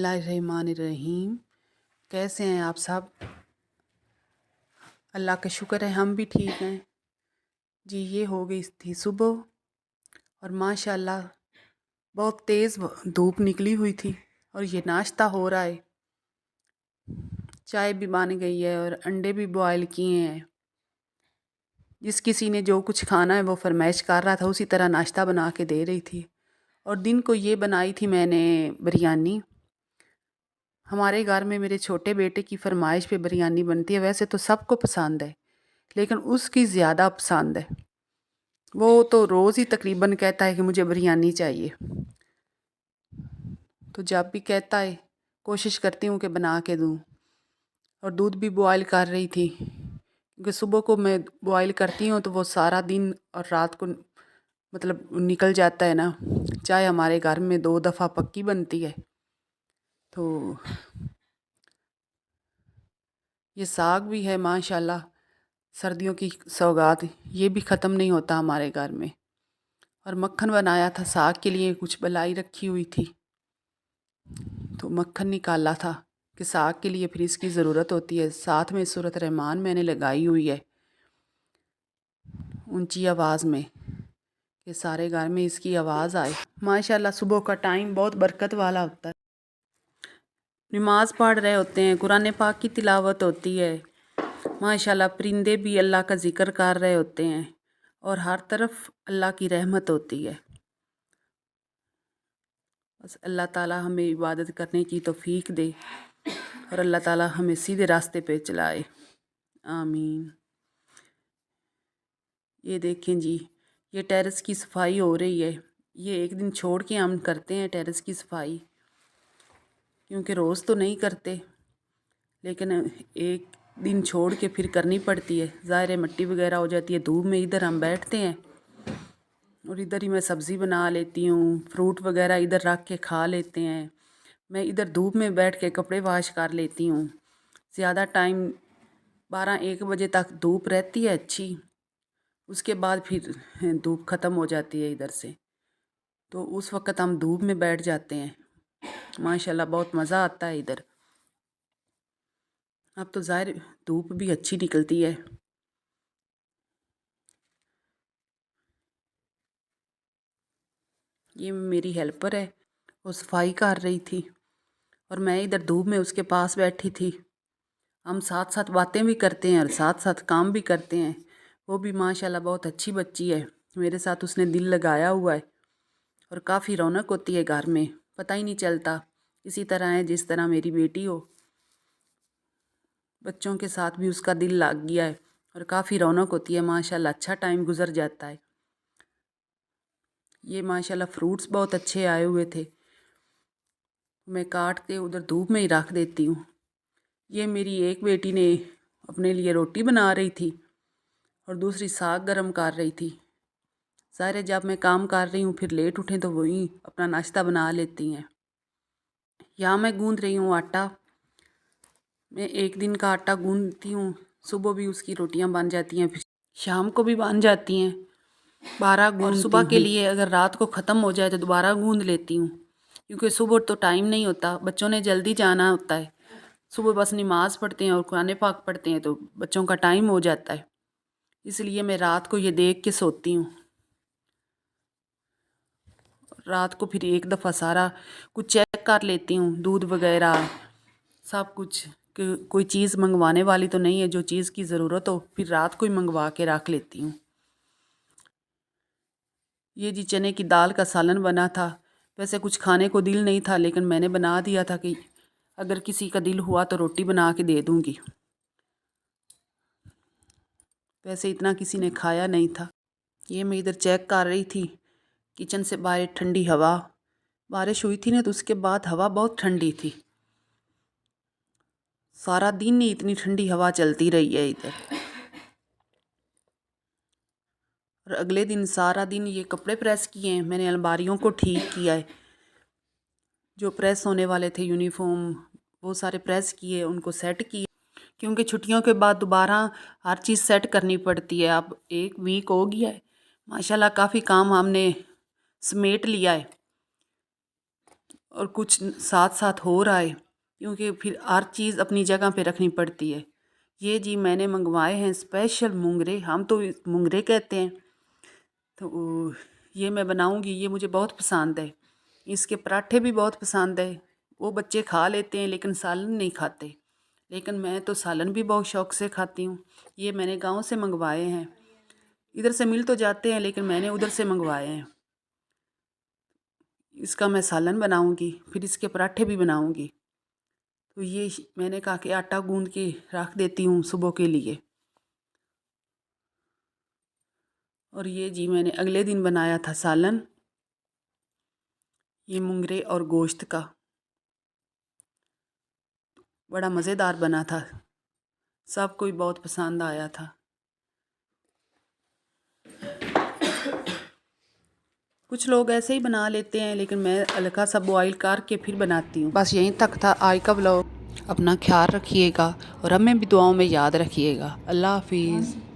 बिस्मिल्लाहिर्रहमानिर्रहीम। कैसे हैं आप सब? अल्लाह का शुक्र है हम भी ठीक हैं जी। ये हो गई थी सुबह और माशाल्लाह बहुत तेज़ धूप निकली हुई थी और ये नाश्ता हो रहा है। चाय भी बन गई है और अंडे भी बॉयल किए हैं। जिस किसी ने जो कुछ खाना है वो फरमाइश कर रहा था, उसी तरह नाश्ता बना के दे रही थी। और दिन को ये बनाई थी मैंने बिरयानी। हमारे घर में मेरे छोटे बेटे की फरमाइश पे बिरयानी बनती है। वैसे तो सबको पसंद है लेकिन उसकी ज़्यादा पसंद है। वो तो रोज़ ही तकरीबन कहता है कि मुझे बिरयानी चाहिए। तो जब भी कहता है कोशिश करती हूँ कि बना के दूँ। और दूध भी बॉयल कर रही थी क्योंकि सुबह को मैं बॉयल करती हूँ तो वो सारा दिन और रात को मतलब निकल जाता है ना। चाय हमारे घर में 2 दफ़ा पक्की बनती है। तो ये साग भी है माशाल्लाह, सर्दियों की सौगात। ये भी ख़त्म नहीं होता हमारे घर में। और मक्खन बनाया था साग के लिए, कुछ बलाई रखी हुई थी तो मक्खन निकाला था कि साग के लिए फिर इसकी ज़रूरत होती है। साथ में सूरत रहमान मैंने लगाई हुई है ऊंची आवाज़ में कि सारे घर में इसकी आवाज़ आए। माशाल्लाह सुबह का टाइम बहुत बरकत वाला होता है। नमाज़ पढ़ रहे होते हैं, कुरान पाक की तिलावत होती है। माशाल्लाह परिंदे भी अल्लाह का ज़िक्र कर रहे होते हैं और हर तरफ अल्लाह की रहमत होती है। बस अल्लाह ताला हमें इबादत करने की तौफीक दे और अल्लाह ताला हमें सीधे रास्ते पे चलाए, आमीन। ये देखें जी, ये टेरेस की सफाई हो रही है। ये एक दिन छोड़ के हम करते हैं टेरेस की सफाई, क्योंकि रोज़ तो नहीं करते लेकिन एक दिन छोड़ के फिर करनी पड़ती है। ज़ाहिर है मिट्टी वगैरह हो जाती है धूप में। इधर हम बैठते हैं और इधर ही मैं सब्ज़ी बना लेती हूँ, फ्रूट वगैरह इधर रख के खा लेते हैं। मैं इधर धूप में बैठ के कपड़े वॉश कर लेती हूँ। ज़्यादा टाइम 12-1 बजे तक धूप रहती है अच्छी, उसके बाद फिर धूप ख़त्म हो जाती है इधर से। तो उस वक़्त हम धूप में बैठ जाते हैं। माशाल्लाह बहुत मज़ा आता है इधर। अब तो ज़ाहिर धूप भी अच्छी निकलती है। ये मेरी हेल्पर है, वो सफाई कर रही थी और मैं इधर धूप में उसके पास बैठी थी। हम साथ साथ बातें भी करते हैं और साथ साथ काम भी करते हैं। वो भी माशाल्लाह बहुत अच्छी बच्ची है, मेरे साथ उसने दिल लगाया हुआ है और काफ़ी रौनक होती है घर में, पता ही नहीं चलता। इसी तरह है जिस तरह मेरी बेटी हो, बच्चों के साथ भी उसका दिल लग गया है और काफ़ी रौनक होती है माशाल्लाह। अच्छा टाइम गुजर जाता है। ये माशाल्लाह फ्रूट्स बहुत अच्छे आए हुए थे, मैं काट के उधर धूप में ही रख देती हूँ। ये मेरी एक बेटी ने अपने लिए रोटी बना रही थी और दूसरी साग गरम कर रही थी। सारे जब मैं काम कर रही हूँ फिर लेट उठें तो वही अपना नाश्ता बना लेती हैं। यहाँ मैं गूंद रही हूँ आटा। मैं एक दिन का आटा गूंदती हूँ, सुबह भी उसकी रोटियाँ बन जाती हैं, फिर शाम को भी बन जाती हैं। 12 गूंदती हूँ। सुबह के लिए अगर रात को ख़त्म हो जाए तो दोबारा गूंद लेती हूँ, क्योंकि सुबह तो टाइम नहीं होता, बच्चों ने जल्दी जाना होता है। सुबह बस नमाज़ पढ़ते हैं और कुरान पाक पढ़ते हैं तो बच्चों का टाइम हो जाता है, इसलिए मैं रात को ये देख के सोती हूँ। रात को फिर एक दफ़ा सारा कुछ चेक कर लेती हूँ, दूध वगैरह सब कुछ कि कोई चीज़ मंगवाने वाली तो नहीं है। जो चीज़ की ज़रूरत हो फिर रात को ही मंगवा के रख लेती हूँ। ये जी चने की दाल का सालन बना था। वैसे कुछ खाने को दिल नहीं था लेकिन मैंने बना दिया था कि अगर किसी का दिल हुआ तो रोटी बना के दे दूँगी। वैसे इतना किसी ने खाया नहीं था। ये मैं इधर चेक कर रही थी किचन से बाहर ठंडी हवा, बारिश हुई थी ना तो उसके बाद हवा बहुत ठंडी थी। सारा दिन नहीं इतनी ठंडी हवा चलती रही है इधर। और अगले दिन सारा दिन ये कपड़े प्रेस किए हैं मैंने, अलमारियों को ठीक किया है। जो प्रेस होने वाले थे यूनिफॉर्म वो सारे प्रेस किए, उनको सेट किए, क्योंकि छुट्टियों के बाद दोबारा हर चीज़ सेट करनी पड़ती है। अब 1 वीक हो गया है माशाल्लाह, काफ़ी काम हमने समेट लिया है। اور کچھ ساتھ ساتھ ہو رہا ہے، کیونکہ پھر ہر چیز اپنی جگہ پہ رکھنی پڑتی ہے۔ یہ جی میں نے منگوائے ہیں اسپیشل مونگرے، ہم تو مونگرے کہتے ہیں، تو یہ میں بناؤں گی، یہ مجھے بہت پسند ہے۔ اس کے پراٹھے بھی بہت پسند ہے، وہ بچے کھا لیتے ہیں لیکن سالن نہیں کھاتے، لیکن میں تو سالن بھی بہت شوق سے کھاتی ہوں۔ یہ میں نے گاؤں سے منگوائے ہیں، ادھر سے مل تو جاتے ہیں لیکن میں نے ادھر سے منگوائے ہیں۔ اس کا میں سالن بناؤں گی، پھر اس کے پراٹھے بھی بناؤں گی۔ تو یہ میں نے کہا کہ آٹا گوندھ کے رکھ دیتی ہوں صبح کے لیے۔ اور یہ جی میں نے اگلے دن بنایا تھا سالن، یہ مونگرے اور گوشت کا، بڑا مزیدار بنا تھا، سب کو بہت پسند آیا تھا۔ کچھ لوگ ایسے ہی بنا لیتے ہیں لیکن میں ہلکا سا بوائل کر کے پھر بناتی ہوں۔ بس یہیں تک تھا آج کا ولاگ۔ اپنا خیال رکھیے گا اور ہمیں بھی دعاؤں میں یاد رکھیے گا۔ اللہ حافظ۔